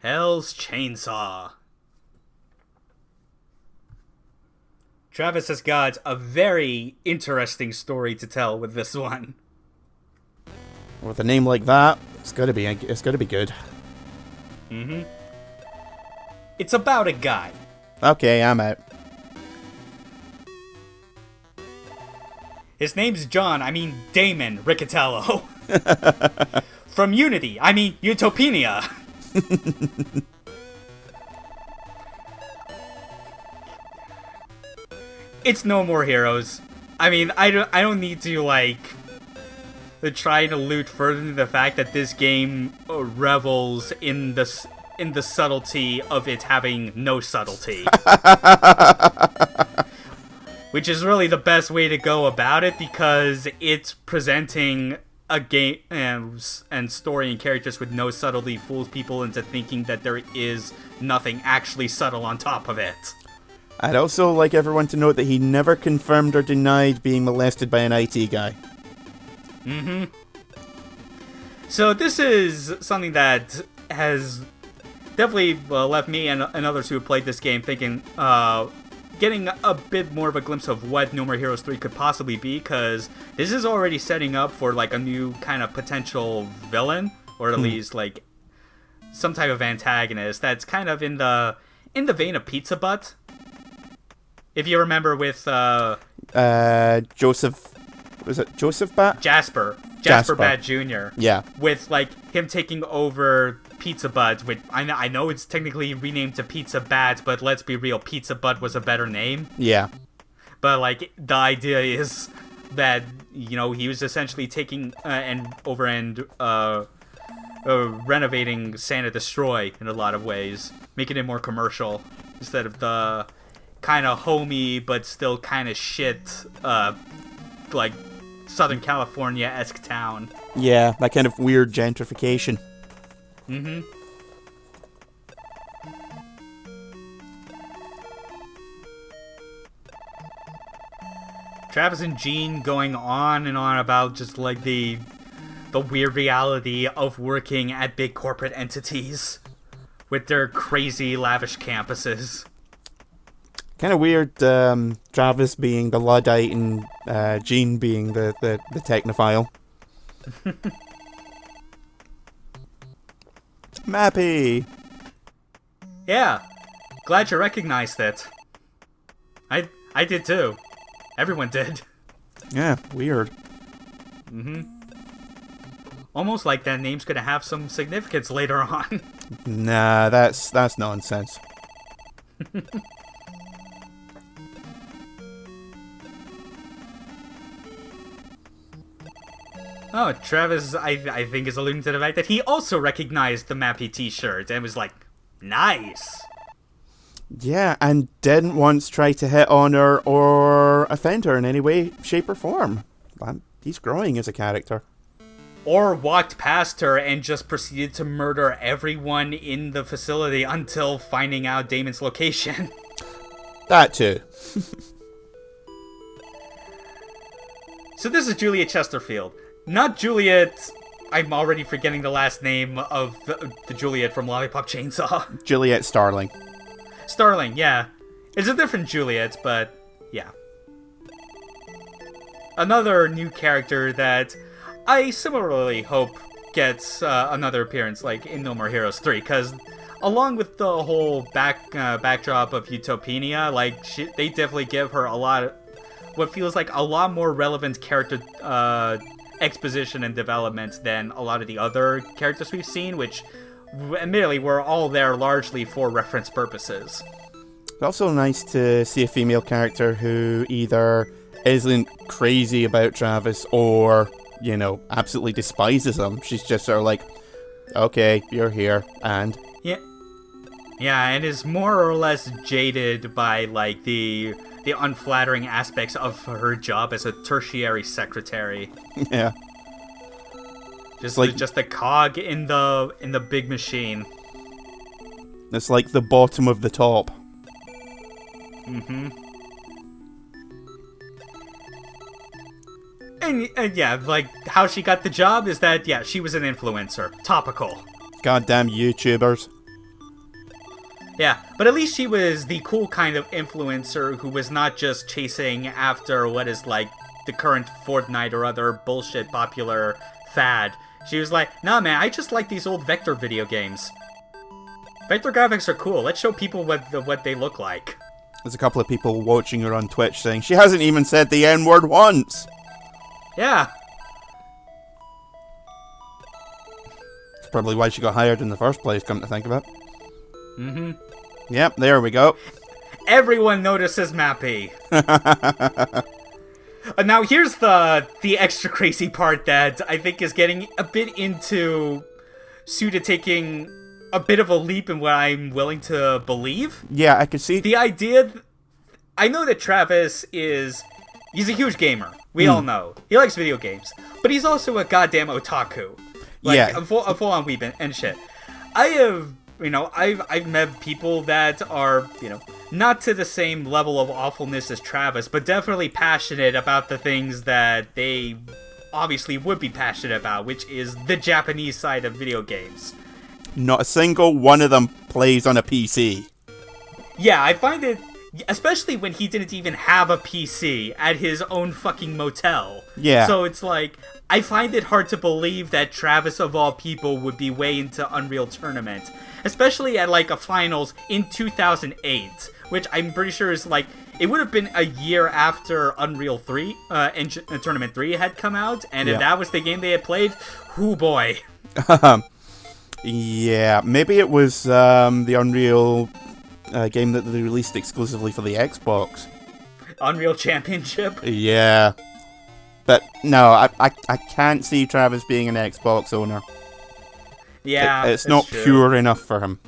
Hell's Chainsaw. Travis has got a very interesting story to tell with this one. With a name like that, it's gotta be good. Mm-hmm. It's about a guy. Okay, I'm out. His name's Damon Riccatello. From Unity, Utopenia. It's No More Heroes. I don't need to, try to allude further to the fact that this game revels in the subtlety of it having no subtlety. Which is really the best way to go about it, because it's presenting a game and story and characters with no subtlety fools people into thinking that there is nothing actually subtle on top of it. I'd also like everyone to note that he never confirmed or denied being molested by an IT guy. Mm-hmm. So this is something that has definitely left me and others who have played this game thinking, getting a bit more of a glimpse of what No More Heroes 3 could possibly be, because this is already setting up for a new kind of potential villain, or at least some type of antagonist that's kind of in the vein of Pizza Butt. If you remember with Joseph, was it Joseph Bat? Jasper Bat Jr. Yeah. With him taking over Pizza Butt, which I know it's technically renamed to Pizza Bat, but let's be real, Pizza Butt was a better name. Yeah. But the idea is that he was essentially taking renovating Santa Destroy in a lot of ways, making it more commercial instead of the kind of homey but still kind of shit Southern California-esque town. Yeah, that kind of weird gentrification. Mm-hmm. Travis and Jean going on and on about just the weird reality of working at big corporate entities with their crazy lavish campuses. Kind of weird, Travis being the Luddite and Jean being the technophile. Mappy! Yeah, glad you recognized it. I did too. Everyone did. Yeah, weird. Mm-hmm. Almost like that name's gonna have some significance later on. Nah, that's nonsense. Oh, Travis, I think, is alluding to the fact that he also recognized the Mappy t-shirt and was like, nice. Yeah, and didn't once try to hit on her or offend her in any way, shape, or form. He's growing as a character. Or walked past her and just proceeded to murder everyone in the facility until finding out Damon's location. That too. So this is Juliet Chesterfield. Not Juliet... I'm already forgetting the last name of the Juliet from Lollipop Chainsaw. Juliet Starling. Starling, yeah. It's a different Juliet, but yeah. Another new character that I similarly hope gets another appearance in No More Heroes 3, because along with the whole backdrop of Utopenia, they definitely give her what feels like a lot more relevant character exposition and development than a lot of the other characters we've seen, which admittedly were all there largely for reference purposes. It's also nice to see a female character who either isn't crazy about Travis or, absolutely despises him. She's just sort of okay, you're here, and... Yeah, and is more or less jaded by, the unflattering aspects of her job as a tertiary secretary. Yeah. Just a cog in the big machine. It's like the bottom of the top. Mm-hmm. And yeah, how she got the job is that, yeah, she was an influencer. Topical. Goddamn YouTubers. Yeah, but at least she was the cool kind of influencer who was not just chasing after what is like the current Fortnite or other bullshit popular fad. She was like, nah man, I just like these old vector video games. Vector graphics are cool. Let's show people what they look like. There's a couple of people watching her on Twitch saying, she hasn't even said the N-word once! Yeah. That's probably why she got hired in the first place, come to think of it. Mm-hmm. Yep, there we go. Everyone notices Mappy. Now here's the extra crazy part that I think is getting a bit into Suda taking a bit of a leap in what I'm willing to believe. Yeah, I could see... The idea... I know that Travis is... He's a huge gamer. We all know. He likes video games. But he's also a goddamn otaku. Like, Yeah. a full-on weeb and shit. I have... I've met people that are, not to the same level of awfulness as Travis, but definitely passionate about the things that they obviously would be passionate about, which is the Japanese side of video games. Not a single one of them plays on a PC. Yeah, I find it, especially when he didn't even have a PC at his own fucking motel. Yeah. So it's like, I find it hard to believe that Travis of all people would be way into Unreal Tournament. Especially at like a finals in 2008, which I'm pretty sure is like, it would have been a year after Unreal 3, and Tournament 3 had come out, and if that was the game they had played, whoo boy. Yeah, maybe it was the Unreal game that they released exclusively for the Xbox. Unreal Championship? Yeah. But no, I can't see Travis being an Xbox owner. Yeah, it's not true. pure enough for him.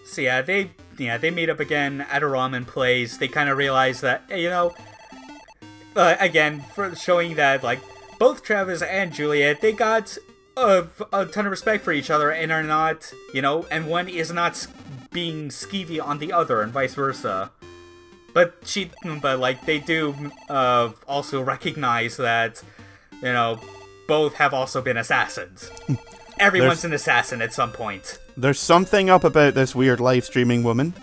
So yeah, they meet up again at a ramen place. They kind of realize that, again, for showing that like both Travis and Juliet, they got a ton of respect for each other and are not, and one is not being skeevy on the other and vice versa. But they do also recognize that, both have also been assassins. Everyone's an assassin at some point. There's something up about this weird live streaming woman.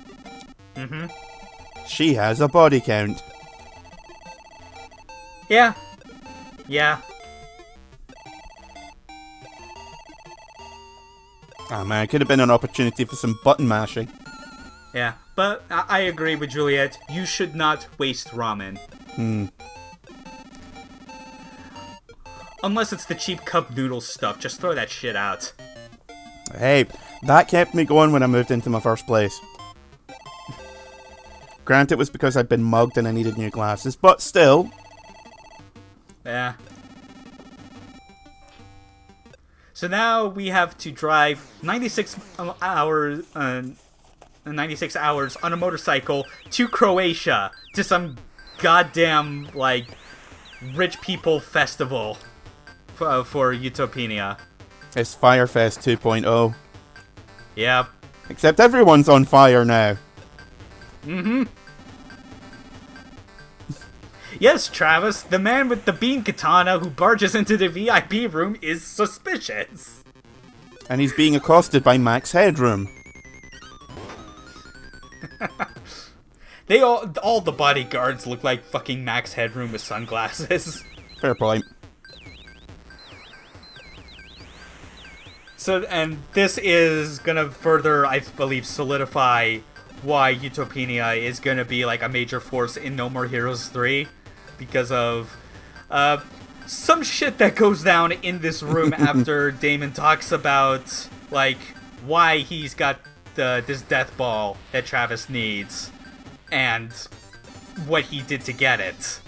Mm-hmm. She has a body count. Yeah. Yeah. Oh man, it could have been an opportunity for some button mashing. Yeah, but I agree with Juliet. You should not waste ramen. Unless it's the cheap cup noodle stuff. Just throw that shit out. Hey, that kept me going when I moved into my first place. Granted, it was because I'd been mugged and I needed new glasses, but still. Yeah. So now we have to drive 96 hours on a motorcycle to Croatia to some goddamn rich people festival for Utopia. It's Firefest 2.0. Yep. Except everyone's on fire now. Mm-hmm. Yes, Travis, the man with the bean katana who barges into the VIP room is suspicious. And he's being accosted by Max Headroom. They all the bodyguards look like fucking Max Headroom with sunglasses. Fair point. So, and this is gonna further, I believe, solidify why Utopia is gonna be like a major force in No More Heroes 3, because of some shit that goes down in this room after Damon talks about why he's got this death ball that Travis needs and what he did to get it.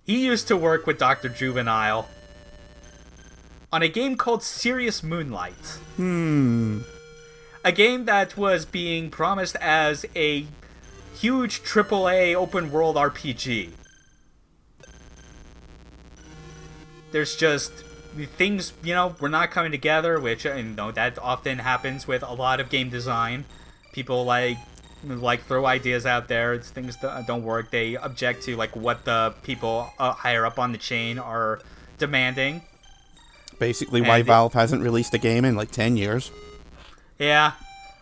He used to work with Dr. Juvenile on a game called Serious Moonlight. A game that was being promised as a huge AAA open world RPG. There's just things, we're not coming together, which, that often happens with a lot of game design. People like throw ideas out there. It's things that don't work. They object to like what the people higher up on the chain are demanding. Basically, why Valve hasn't released a game in like 10 years. Yeah.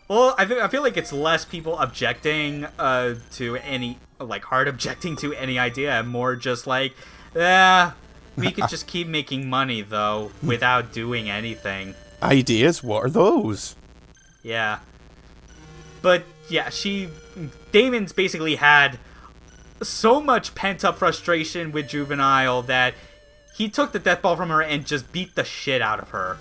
Well, I feel like it's less people objecting to any, like, hard objecting to any idea, and more just like, we could just keep making money, though, without doing anything. Ideas? What are those? Yeah. But, yeah, Damon's basically had so much pent-up frustration with Juvenile that he took the death ball from her and just beat the shit out of her.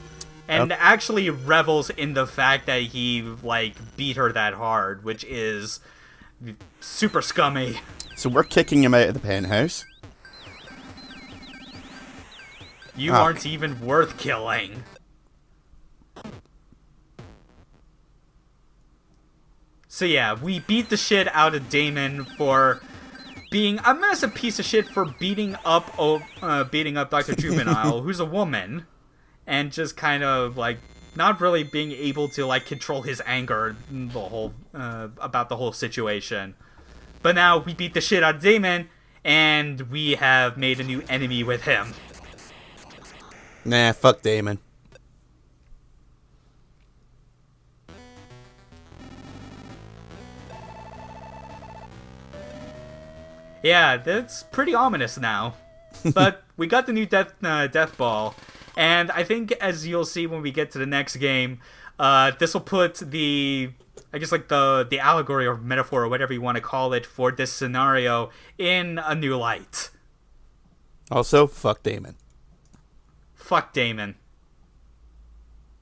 And actually revels in the fact that he, like, beat her that hard, which is super scummy. So we're kicking him out of the penthouse. You aren't even worth killing. So yeah, we beat the shit out of Damon for being a massive piece of shit for beating up Dr. Juvenile, who's a woman. And just kind of, like, not really being able to, like, control his anger about the whole situation. But now we beat the shit out of Damon, and we have made a new enemy with him. Nah, fuck Damon. Yeah, that's pretty ominous now. But we got the new death ball. And I think, as you'll see when we get to the next game, this will put the allegory or metaphor or whatever you want to call it for this scenario in a new light. Also, fuck Damon. Fuck Damon.